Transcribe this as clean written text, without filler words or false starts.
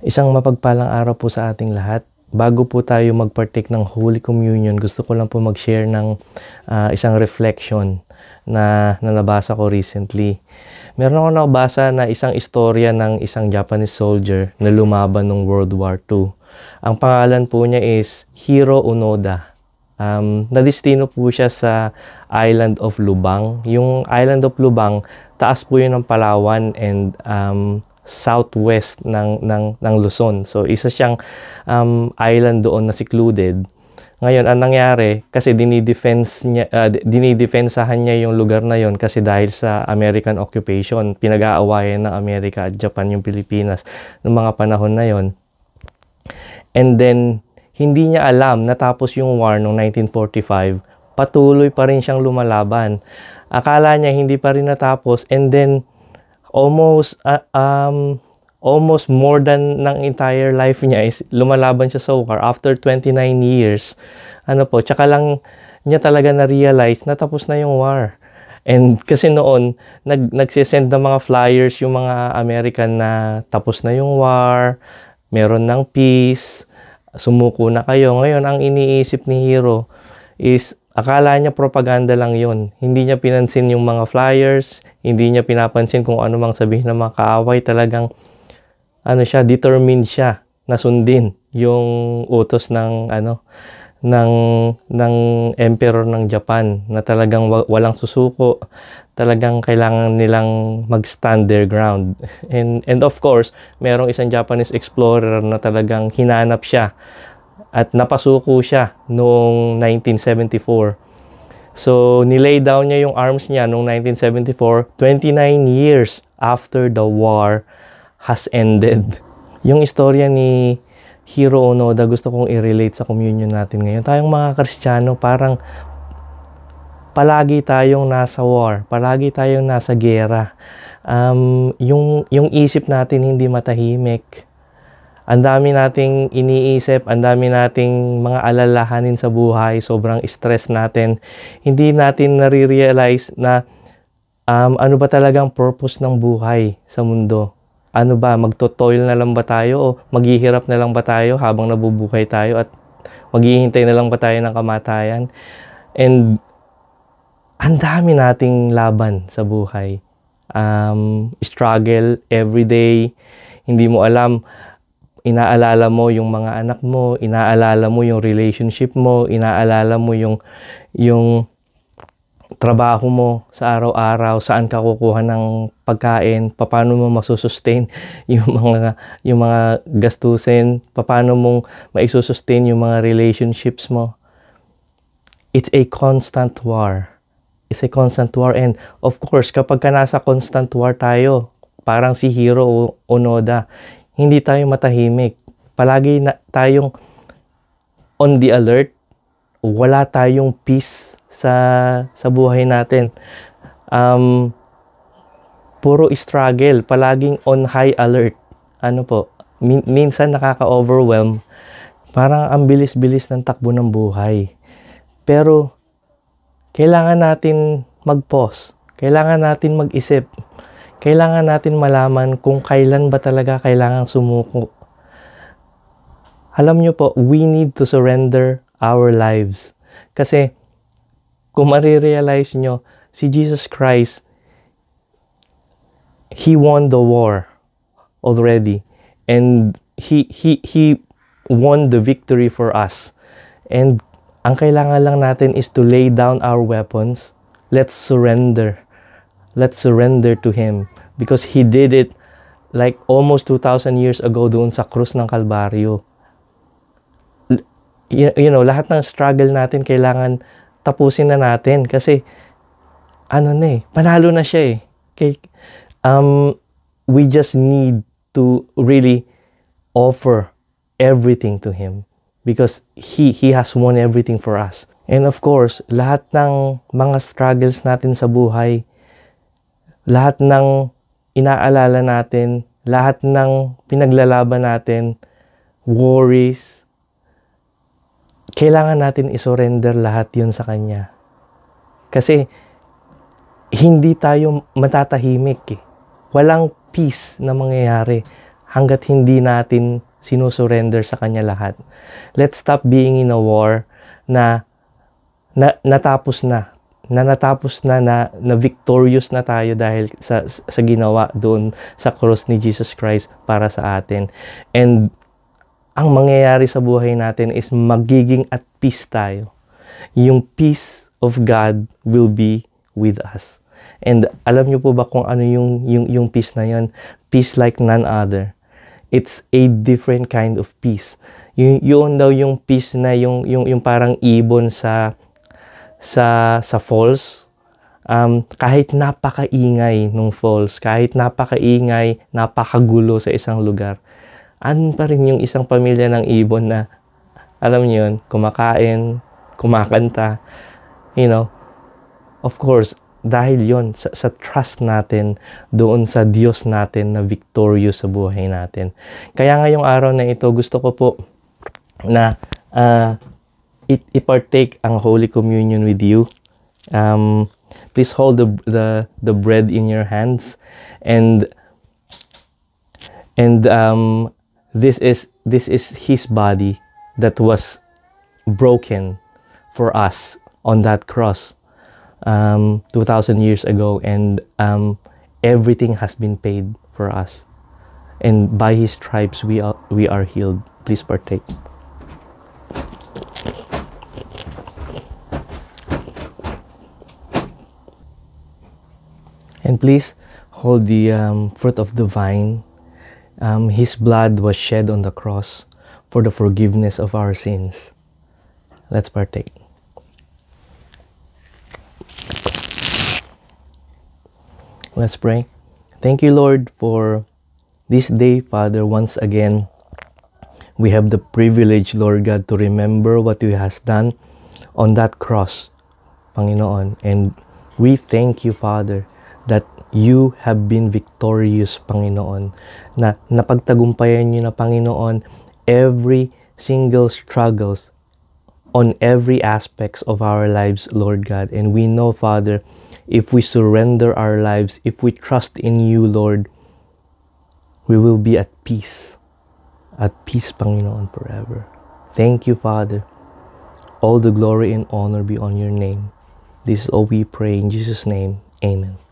Isang mapagpalang araw po sa ating lahat. Bago po tayo mag-partake ng Holy Communion, gusto ko lang po mag-share ng isang reflection na nabasa ko recently. Meron ako nabasa na isang istorya ng isang Japanese soldier na lumaban ng World War II. Ang pangalan po niya is Hiro Onoda. Nadistino po siya sa island of Lubang. Yung island of Lubang, taas po yun ng Palawan and southwest ng Luzon. So, isa siyang island doon na secluded. Ngayon, ang nangyari, kasi dinidefensahan niya yung lugar na yon kasi dahil sa American occupation, pinag-aawayan ng Amerika at Japan yung Pilipinas noong mga panahon na yon. And then, hindi niya alam, natapos yung war noong 1945, patuloy pa rin siyang lumalaban. Akala niya hindi pa rin natapos, and then, almost more than ng entire life niya is lumalaban siya sa war after 29 years. Tsaka lang niya talaga na-realize na tapos na yung war. And kasi noon, nagsisend ng mga flyers yung mga American na tapos na yung war, meron ng peace, sumuko na kayo. Ngayon, ang iniisip ni Hiro is akala niya propaganda lang yon. Hindi niya pinansin yung mga flyers, hindi niya pinapansin kung ano mang sabihin ng mga kaaway. Talagang determined siya na sundin yung utos ng emperor ng Japan na talagang walang susuko. Talagang kailangan nilang mag-stand their ground. And of course, merong isang Japanese explorer na talagang hinanap siya at napasuko siya noong 1974. So, nilay down niya yung arms niya noong 1974, 29 years after the war has ended. Yung istorya ni Hiro Onoda gusto kong i-relate sa communion natin ngayon. Tayong mga Kristiyano, parang palagi tayong nasa war, palagi tayong nasa gera. Yung isip natin hindi matahimik. Ang dami nating iniisip, ang dami nating mga alalahanin sa buhay, sobrang stress natin. Hindi natin nare-realize na ano ba talagang purpose ng buhay sa mundo. Ano ba, magto-toil na lang ba tayo o maghihirap na lang ba tayo habang nabubuhay tayo at maghihintay na lang ba tayo ng kamatayan? And ang dami nating laban sa buhay. Struggle every day, hindi mo alam. Inaalala mo yung mga anak mo, inaalala mo yung relationship mo, inaalala mo yung trabaho mo sa araw-araw, saan ka kukuha ng pagkain, paano mo masusustain yung mga gastusin, paano mong maisussustain yung mga relationships mo. It's a constant war. It's a constant war, and of course, kapag ka nasa constant war tayo, parang si Hiro Onoda, hindi tayo matahimik. Palagi tayong on the alert. Wala tayong peace sa buhay natin. Puro struggle. Palaging on high alert. Minsan nakaka-overwhelm. Parang ang bilis-bilis ng takbo ng buhay. Pero, kailangan natin mag-pause. Kailangan natin mag-isip. Kailangan natin malaman kung kailan ba talaga kailangan sumuko. Alam nyo po, we need to surrender our lives. Kasi, kung marirealize nyo, si Jesus Christ, He won the war already. And He won the victory for us. And ang kailangan lang natin is to lay down our weapons. Let's surrender. Let's surrender to Him because He did it like almost 2,000 years ago doon sa krus ng Kalbaryo. Lahat ng struggle natin kailangan tapusin na natin kasi panalo na siya eh. We just need to really offer everything to Him because He has won everything for us. And of course, lahat ng mga struggles natin sa buhay, lahat ng inaalala natin, lahat ng pinaglalaban natin, worries, kailangan natin isurrender lahat yun sa Kanya. Kasi hindi tayo matatahimik eh. Walang peace na mangyayari hanggat hindi natin sinusurrender sa Kanya lahat. Let's stop being in a war na natapos na victorious na tayo dahil sa ginawa doon sa cross ni Jesus Christ para sa atin. And ang mangyayari sa buhay natin is magiging at peace tayo. Yung peace of God will be with us. And alam niyo po ba kung ano yung peace na yon? Peace like none other. It's a different kind of peace. Yun daw yung peace na yung parang ibon sa falls. Kahit napakaingay nung falls, kahit napakaingay, napakagulo sa isang lugar, ano pa rin yung isang pamilya ng ibon na, alam niyo yun, kumakain, kumakanta, of course, dahil yon sa trust natin doon sa Diyos natin na victorious sa buhay natin. Kaya ngayong araw na ito, gusto ko po na i-partake ang Holy Communion with you. Please hold the bread in your hands, and this is His body that was broken for us on that cross 2,000 years ago, and everything has been paid for us, and by His stripes we are healed. Please partake. And please hold the fruit of the vine. His blood was shed on the cross for the forgiveness of our sins. Let's partake. Let's pray. Thank you, Lord, for this day, Father. Once again, we have the privilege, Lord God, to remember what you has done on that cross, Panginoon. And we thank you, Father, that you have been victorious, Panginoon, na napagtagumpayan niyo na, Panginoon, every single struggles on every aspects of our lives, Lord God. And we know, Father, if we surrender our lives, if we trust in you, Lord, we will be at peace, Panginoon, forever. Thank you, Father. All the glory and honor be on your name. This is all we pray in Jesus' name. Amen.